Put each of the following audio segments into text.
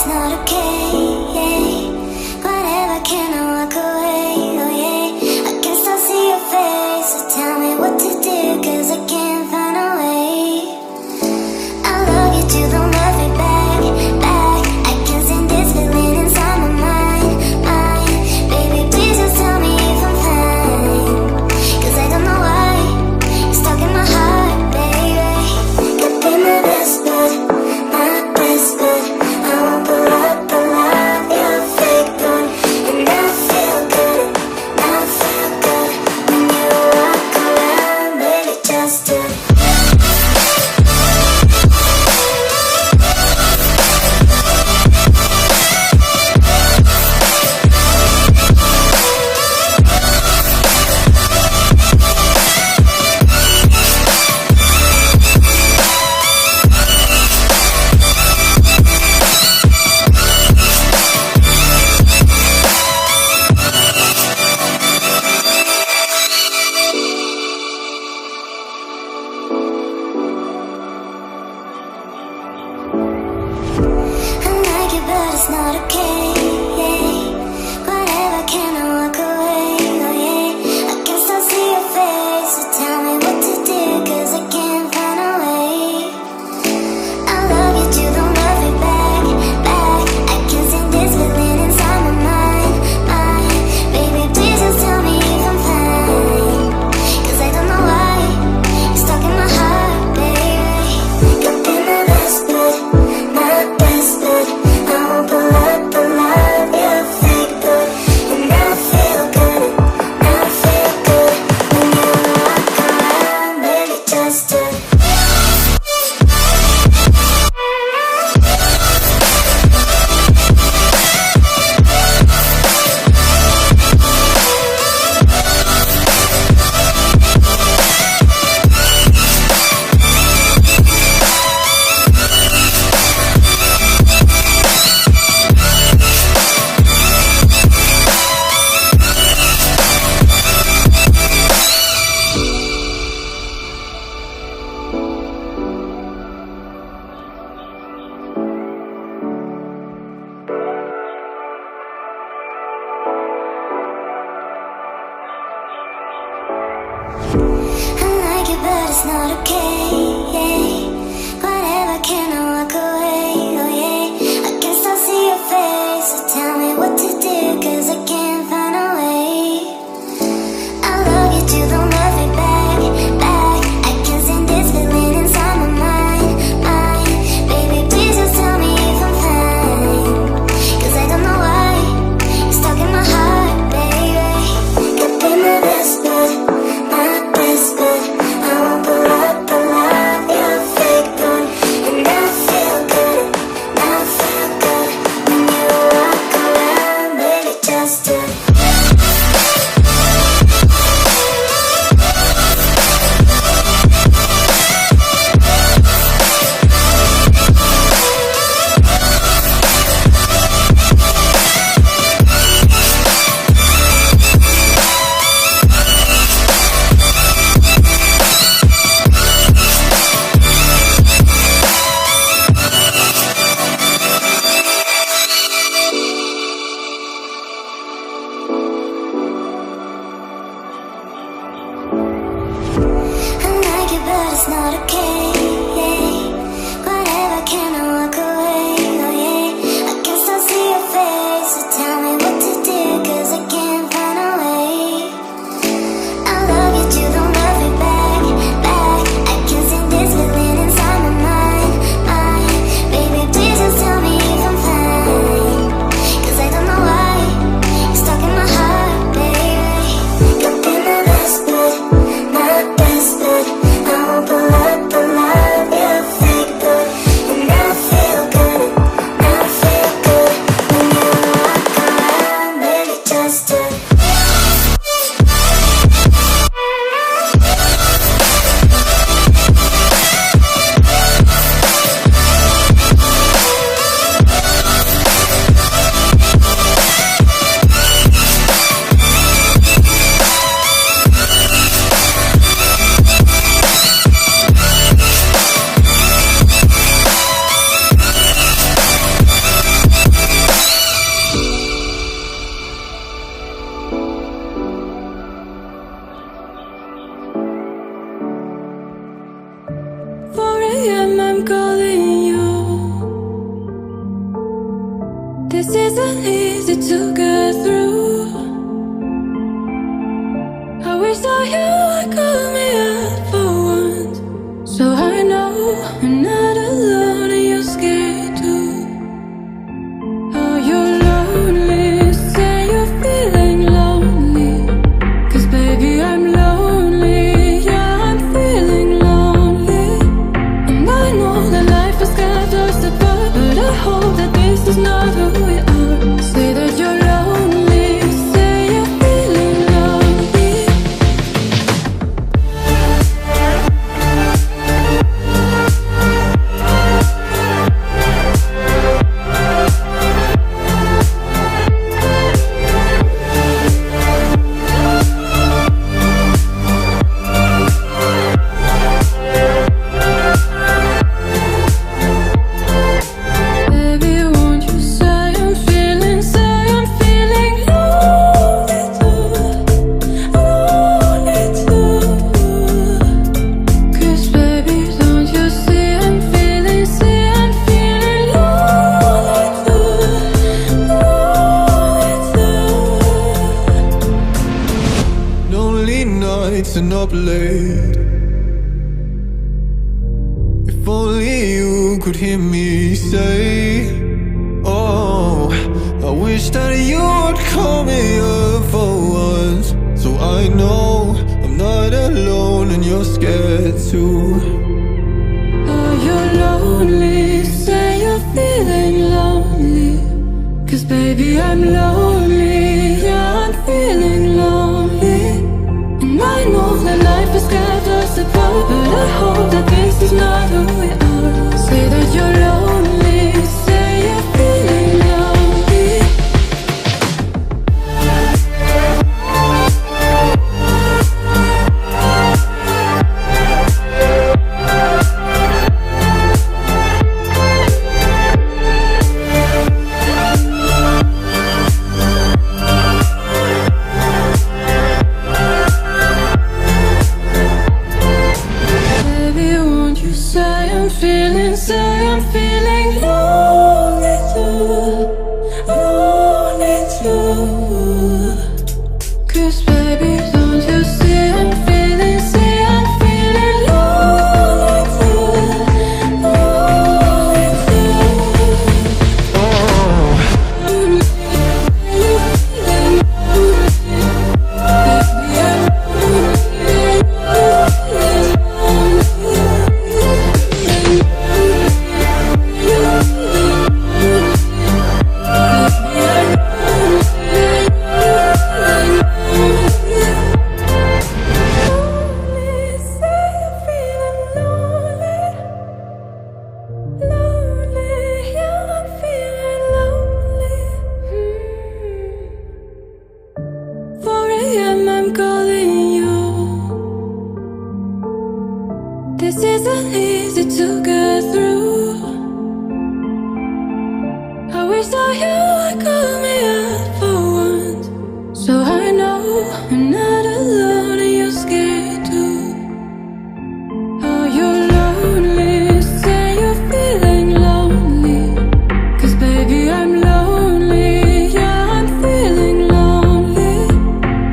it's not okay. Whatever, can I walk away? Oh yeah, I can still see your face. So tell me what to do, 'cause I can't find a way. I love you too, don't love me back. I can't stand this feeling inside my mind. Baby, please just tell me if I'm fine, 'cause I don't know why you're stuck in my heart, baby. Could be my best bud, my best bud. I won't pull up the love, you're a fake one. And I feel good, when you walk around, baby, just do. But it's not okay. Whatever, can I walk away? Oh yeah, I can still see your face. So tell me what to do, 'cause I can't find a way. I love you too, don't love me back. I can't stand this feeling inside my mind. Baby, please just tell me if I'm fine, 'cause I don't know why you're stuck in my heart, baby. Could be my best bud, my best bud. I won't pull up the love, you're a fake bud. And I feel good, when you walk around, baby, just do. I like it, but it's not okay. Whatever, can I walk away? Oh yeah, I can still see your face. So tell me what to do, 'cause I can't find a way. I love you too, don't love me back. I can't stand this feeling inside my mind. Baby, please just tell me if I'm fine, 'cause I don't know why you're stuck in my heart, baby. Could be my best bud, my best bud. I won't pull up the love, you're a fake one. And I feel good, when you walk around, baby, just do. I like it, but it's not okay. Whatever, can I walk away? Oh yeah, I can still see your face. So tell me what to do, 'cause I can't find a way. I love you too, don't love me back. I can't stand this feeling inside my mind. Baby, please just tell me if I'm fine, 'cause I don't know why you're stuck in my heart, baby. Could be my best bud, my best bud. I won't pull up the line. wish that you would call me up for once, so I know I'm not alone and you're scared too. Oh, you're lonely, say you're feeling lonely, 'cause baby I'm lonely, yeah I'm feeling lonely. And I know that life has kept us apart, but I hope that this is not who we are. Say that you're lonely, say you're feeling lonely. Baby, won't you say I'm feeling lonely too, lonely too. 'Cause baby, don't you see I'm feeling lonely too, lonely too. Lonely nights and up late. If only you could hear me say, oh, I wish that you would call me up for once, so I know I'm not alone and you're scared too. Oh, you're lonely, say you're feeling lonely, 'cause baby I'm lonely, yeah I'm feeling lonely. And I know that life has kept us apart, but I hope that this is not who we are. Say that you're lonely, say you're feeling lonely. Baby, won't you say I'm feeling lonely too, lonely too. 'Cause baby, don't you see I'm feeling lonely too, lonely too. I'm calling you. This isn't easy to get through. I wish that you would call me up for once, so I know I'm not alone and you're scared too. Oh, you're lonely, say you're feeling lonely, 'cause baby I'm lonely, yeah I'm feeling lonely.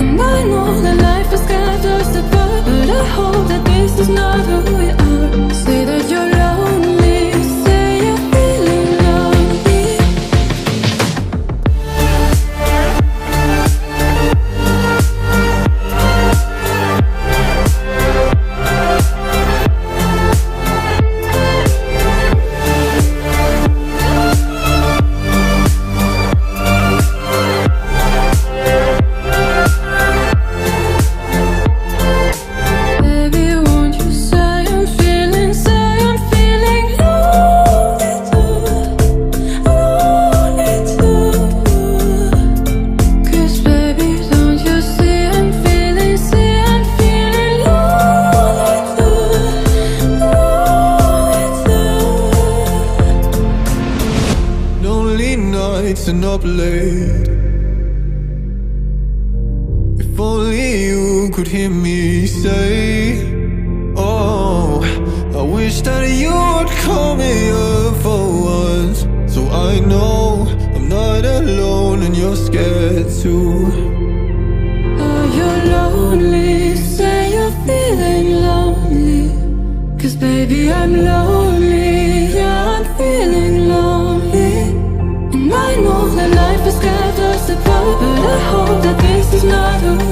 And I know that life has kept us apart, but I hope that this is not who we are. Say that you're lonely, say you're feeling lonely. Baby, won't you say I'm feeling lonely too, lonely too. 'Cause baby, don't you see I'm feeling lonely too, lonely too. Lonely nights and up late. If only you could hear me say, oh, I wish that you would call me up for once, so I know I'm not alone and you're scared too. Oh, you're lonely, I'm lonely, yeah, I'm feeling lonely. And I know that life has kept us apart, but I hope that this is not the